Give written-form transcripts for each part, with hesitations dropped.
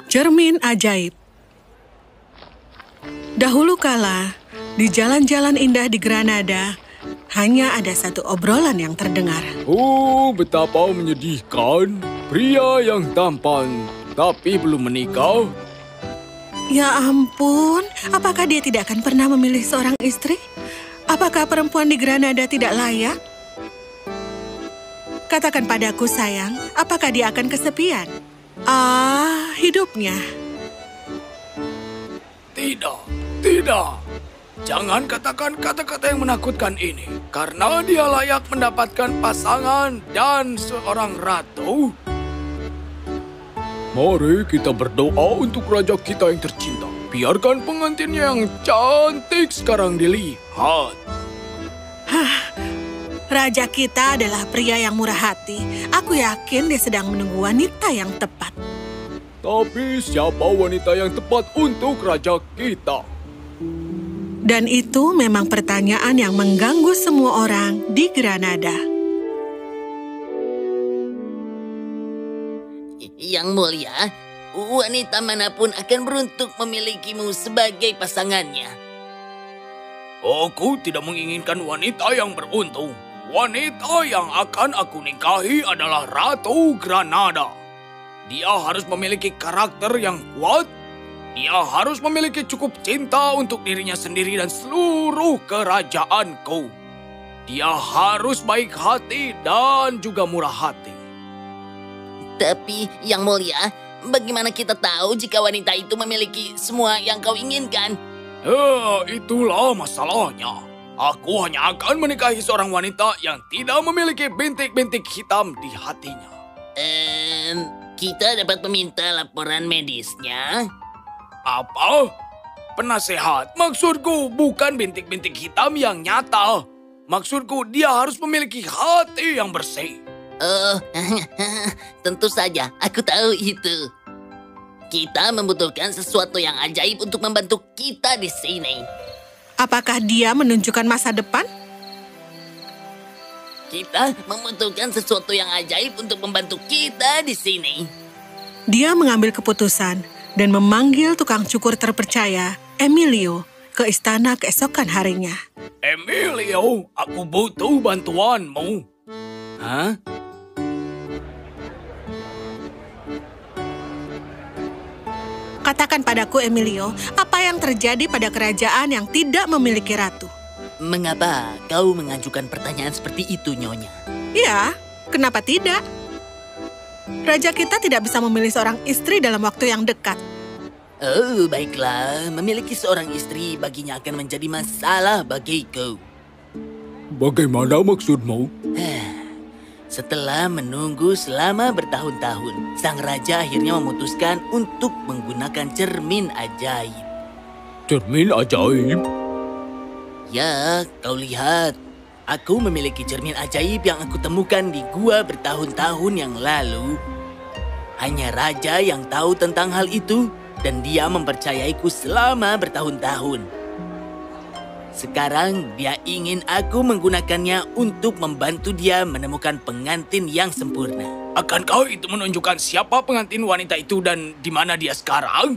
Cermin ajaib. Dahulu kala, di jalan-jalan indah di Granada, hanya ada satu obrolan yang terdengar. Oh, betapa menyedihkan. Pria yang tampan, tapi belum menikah. Ya ampun, apakah dia tidak akan pernah memilih seorang istri? Apakah perempuan di Granada tidak layak? Katakan padaku, sayang, apakah dia akan kesepian? Hidupnya. Tidak. Jangan katakan kata-kata yang menakutkan ini. Karena dia layak mendapatkan pasangan dan seorang ratu. Mari kita berdoa untuk raja kita yang tercinta. Biarkan pengantinnya yang cantik sekarang dilihat. Raja kita adalah pria yang murah hati. Aku yakin dia sedang menunggu wanita yang tepat. Tapi siapa wanita yang tepat untuk raja kita? Dan itu memang pertanyaan yang mengganggu semua orang di Granada. Yang mulia, wanita manapun akan beruntung memilikimu sebagai pasangannya. Aku tidak menginginkan wanita yang beruntung. Wanita yang akan aku nikahi adalah Ratu Granada. Dia harus memiliki karakter yang kuat. Dia harus memiliki cukup cinta untuk dirinya sendiri dan seluruh kerajaanku. Dia harus baik hati dan juga murah hati. Tapi, Yang Mulia, bagaimana kita tahu jika wanita itu memiliki semua yang kau inginkan? Itulah masalahnya. Aku hanya akan menikahi seorang wanita yang tidak memiliki bintik-bintik hitam di hatinya. Kita dapat meminta laporan medisnya? Apa? Penasehat, maksudku bukan bintik-bintik hitam yang nyata. Maksudku dia harus memiliki hati yang bersih. Oh, tentu saja, aku tahu itu. Kita membutuhkan sesuatu yang ajaib untuk membantu kita di sini. Apakah dia menunjukkan masa depan? Kita membutuhkan sesuatu yang ajaib untuk membantu kita di sini. Dia mengambil keputusan dan memanggil tukang cukur terpercaya, Emilio, ke istana keesokan harinya. Emilio, aku butuh bantuanmu. Hah? Katakan padaku, Emilio, apa yang terjadi pada kerajaan yang tidak memiliki ratu? Mengapa kau mengajukan pertanyaan seperti itu, Nyonya? Ya, kenapa tidak? Raja kita tidak bisa memilih seorang istri dalam waktu yang dekat. Oh, baiklah. Memiliki seorang istri baginya akan menjadi masalah bagiku. Bagaimana maksudmu? Setelah menunggu selama bertahun-tahun, sang raja akhirnya memutuskan untuk menggunakan cermin ajaib. Cermin ajaib? Ya, kau lihat. Aku memiliki cermin ajaib yang aku temukan di gua bertahun-tahun yang lalu. Hanya raja yang tahu tentang hal itu, dan dia mempercayaiku selama bertahun-tahun. Sekarang dia ingin aku menggunakannya untuk membantu dia menemukan pengantin yang sempurna. Akankah itu menunjukkan siapa pengantin wanita itu dan di mana dia sekarang?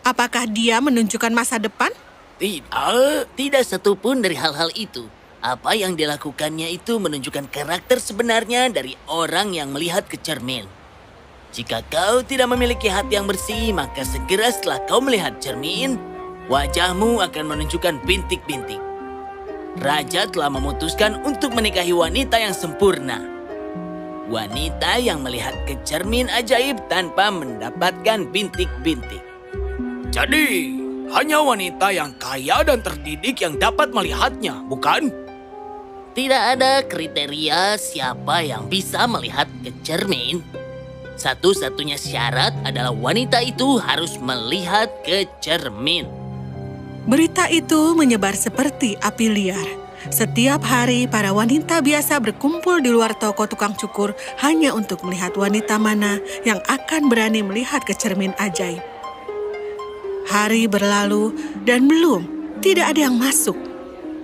Apakah dia menunjukkan masa depan? Tidak satupun dari hal-hal itu. Apa yang dilakukannya itu menunjukkan karakter sebenarnya dari orang yang melihat ke cermin. Jika kau tidak memiliki hati yang bersih, maka segera setelah kau melihat cermin, wajahmu akan menunjukkan bintik-bintik. Raja telah memutuskan untuk menikahi wanita yang sempurna. Wanita yang melihat ke cermin ajaib tanpa mendapatkan bintik-bintik. Jadi, hanya wanita yang kaya dan terdidik yang dapat melihatnya, bukan? Tidak ada kriteria siapa yang bisa melihat ke cermin. Satu-satunya syarat adalah wanita itu harus melihat ke cermin. Berita itu menyebar seperti api liar. Setiap hari, para wanita biasa berkumpul di luar toko tukang cukur hanya untuk melihat wanita mana yang akan berani melihat ke cermin ajaib. Hari berlalu dan tidak ada yang masuk.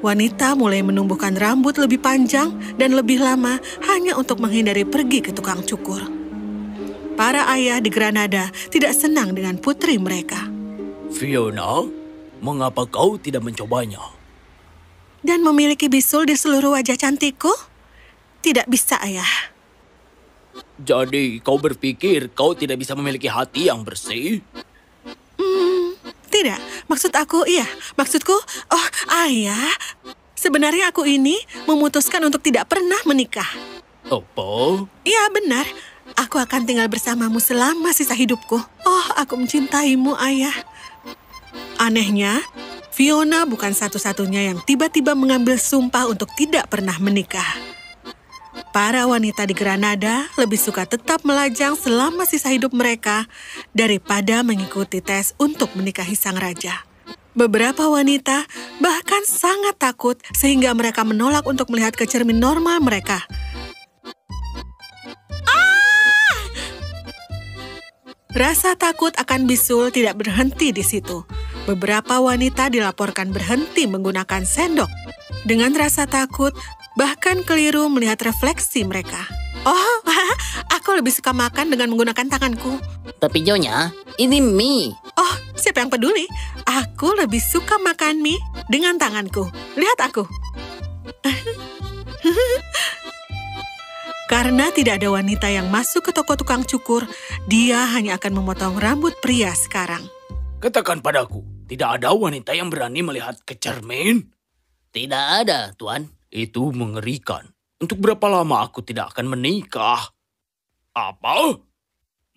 Wanita mulai menumbuhkan rambut lebih panjang dan lebih lama hanya untuk menghindari pergi ke tukang cukur. para ayah di Granada tidak senang dengan putri mereka. Fiona, mengapa kau tidak mencobanya? Dan memiliki bisul di seluruh wajah cantikku? Tidak bisa, ayah. Jadi kau berpikir kau tidak bisa memiliki hati yang bersih? Tidak, maksudku, oh ayah, sebenarnya aku ini memutuskan untuk tidak pernah menikah. Apa? Iya benar, aku akan tinggal bersamamu selama sisa hidupku. Oh, aku mencintaimu, ayah. Anehnya, Fiona bukan satu-satunya yang tiba-tiba mengambil sumpah untuk tidak pernah menikah. Para wanita di Granada lebih suka tetap melajang selama sisa hidup mereka daripada mengikuti tes untuk menikahi sang raja. Beberapa wanita bahkan sangat takut sehingga mereka menolak untuk melihat ke cermin normal mereka. Rasa takut akan bisul tidak berhenti di situ. Beberapa wanita dilaporkan berhenti menggunakan sendok. Dengan rasa takut, bahkan keliru melihat refleksi mereka. Oh, aku lebih suka makan dengan menggunakan tanganku. Tapi Nyonya, ini mie. Oh, siapa yang peduli? Aku lebih suka makan mie dengan tanganku. Lihat aku. Karena tidak ada wanita yang masuk ke toko tukang cukur, dia hanya akan memotong rambut pria sekarang. Katakan padaku, tidak ada wanita yang berani melihat ke cermin? Tidak ada, Tuan. Itu mengerikan. Untuk berapa lama aku tidak akan menikah? Apa?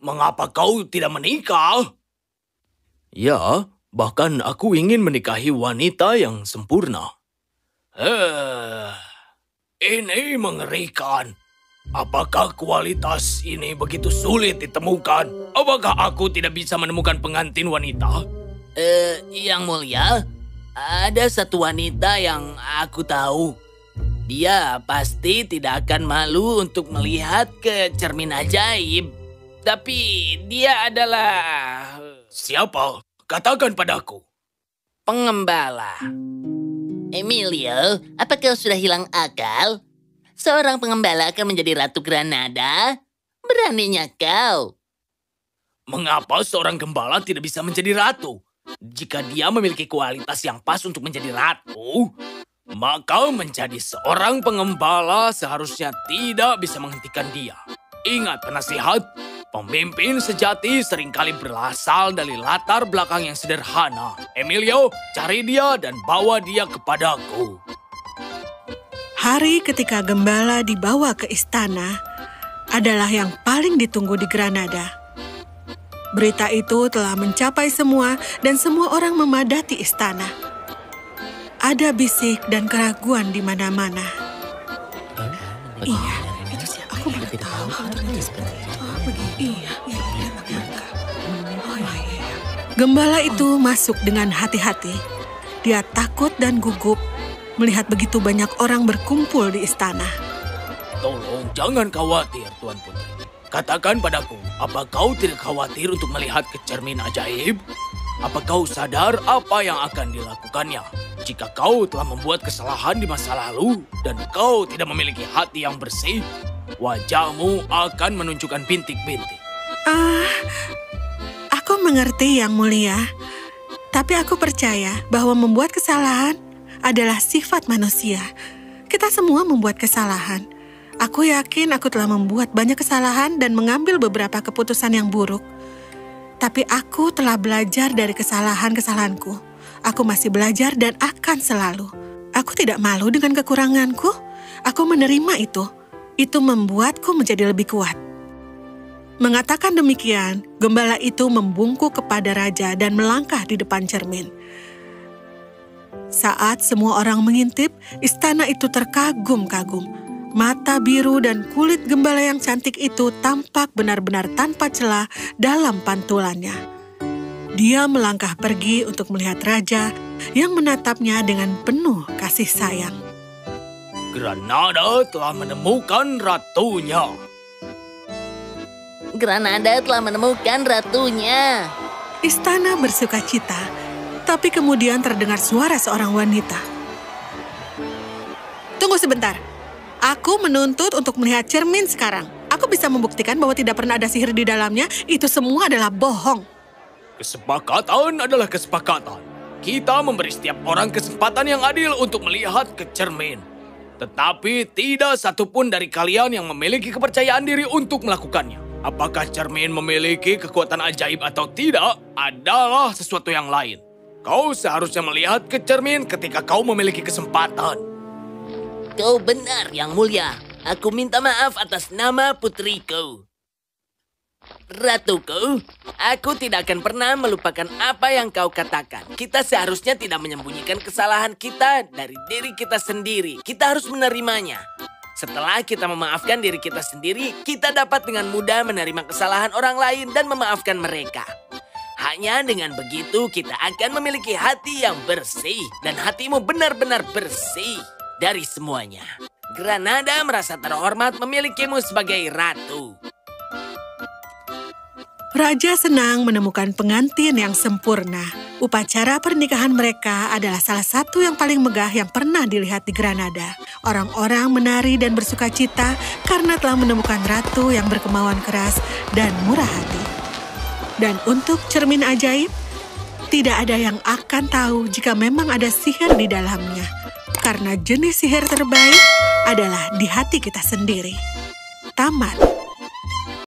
Mengapa kau tidak menikah? Ya, bahkan aku ingin menikahi wanita yang sempurna. Ini mengerikan. Apakah kualitas ini begitu sulit ditemukan? Apakah aku tidak bisa menemukan pengantin wanita? Yang mulia, ada satu wanita yang aku tahu. Dia pasti tidak akan malu untuk melihat ke cermin ajaib. Tapi dia adalah... Siapa? Katakan padaku. Pengembala. Emilio, apa kau sudah hilang akal? Seorang pengembala akan menjadi Ratu Granada? Beraninya kau. Mengapa seorang gembala tidak bisa menjadi ratu? Jika dia memiliki kualitas yang pas untuk menjadi ratu, maka menjadi seorang pengembala seharusnya tidak bisa menghentikan dia. Ingat penasihat, pemimpin sejati seringkali berasal dari latar belakang yang sederhana. Emilio, cari dia dan bawa dia kepadaku. Hari ketika gembala dibawa ke istana adalah yang paling ditunggu di Granada. Berita itu telah mencapai semua dan semua orang memadati istana. Ada bisik dan keraguan di mana-mana. Iya, itu sih aku baru tahu hal terjadi seperti itu. Oh, begini. Iya. Oh, iya. Gembala itu masuk dengan hati-hati. Dia takut dan gugup melihat begitu banyak orang berkumpul di istana. Tolong jangan khawatir, Tuan Putri. Katakan padaku, apa kau tidak khawatir untuk melihat ke cermin ajaib? Apa kau sadar apa yang akan dilakukannya? Jika kau telah membuat kesalahan di masa lalu dan kau tidak memiliki hati yang bersih, wajahmu akan menunjukkan bintik-bintik. Aku mengerti, Yang Mulia. Tapi aku percaya bahwa membuat kesalahan adalah sifat manusia. Kita semua membuat kesalahan. Aku yakin aku telah membuat banyak kesalahan dan mengambil beberapa keputusan yang buruk. Tapi aku telah belajar dari kesalahan-kesalahanku. Aku masih belajar dan akan selalu. Aku tidak malu dengan kekuranganku. Aku menerima itu. Itu membuatku menjadi lebih kuat. Mengatakan demikian, gembala itu membungkuk kepada raja dan melangkah di depan cermin. Saat semua orang mengintip, istana itu terkagum-kagum. Mata biru dan kulit gembala yang cantik itu tampak benar-benar tanpa celah dalam pantulannya. Dia melangkah pergi untuk melihat raja yang menatapnya dengan penuh kasih sayang. Granada telah menemukan ratunya. Granada telah menemukan ratunya. Istana bersuka cita, tapi kemudian terdengar suara seorang wanita. Tunggu sebentar. Aku menuntut untuk melihat cermin sekarang. Aku bisa membuktikan bahwa tidak pernah ada sihir di dalamnya. Itu semua adalah bohong. Kesepakatan adalah kesepakatan. Kita memberi setiap orang kesempatan yang adil untuk melihat ke cermin. Tetapi tidak satupun dari kalian yang memiliki kepercayaan diri untuk melakukannya. Apakah cermin memiliki kekuatan ajaib atau tidak adalah sesuatu yang lain. Kau seharusnya melihat ke cermin ketika kau memiliki kesempatan. Kau benar, Yang Mulia. Aku minta maaf atas nama putriku. Ratuku, aku tidak akan pernah melupakan apa yang kau katakan. Kita seharusnya tidak menyembunyikan kesalahan kita dari diri kita sendiri. Kita harus menerimanya. Setelah kita memaafkan diri kita sendiri, kita dapat dengan mudah menerima kesalahan orang lain dan memaafkan mereka. Hanya dengan begitu kita akan memiliki hati yang bersih. Dan hatimu benar-benar bersih dari semuanya. Granada merasa terhormat memilikimu sebagai ratu. Raja senang menemukan pengantin yang sempurna. Upacara pernikahan mereka adalah salah satu yang paling megah yang pernah dilihat di Granada. Orang-orang menari dan bersuka cita karena telah menemukan ratu yang berkemauan keras dan murah hati. Dan untuk cermin ajaib, tidak ada yang akan tahu jika memang ada sihir di dalamnya. Karena jenis sihir terbaik adalah di hati kita sendiri. Tamat.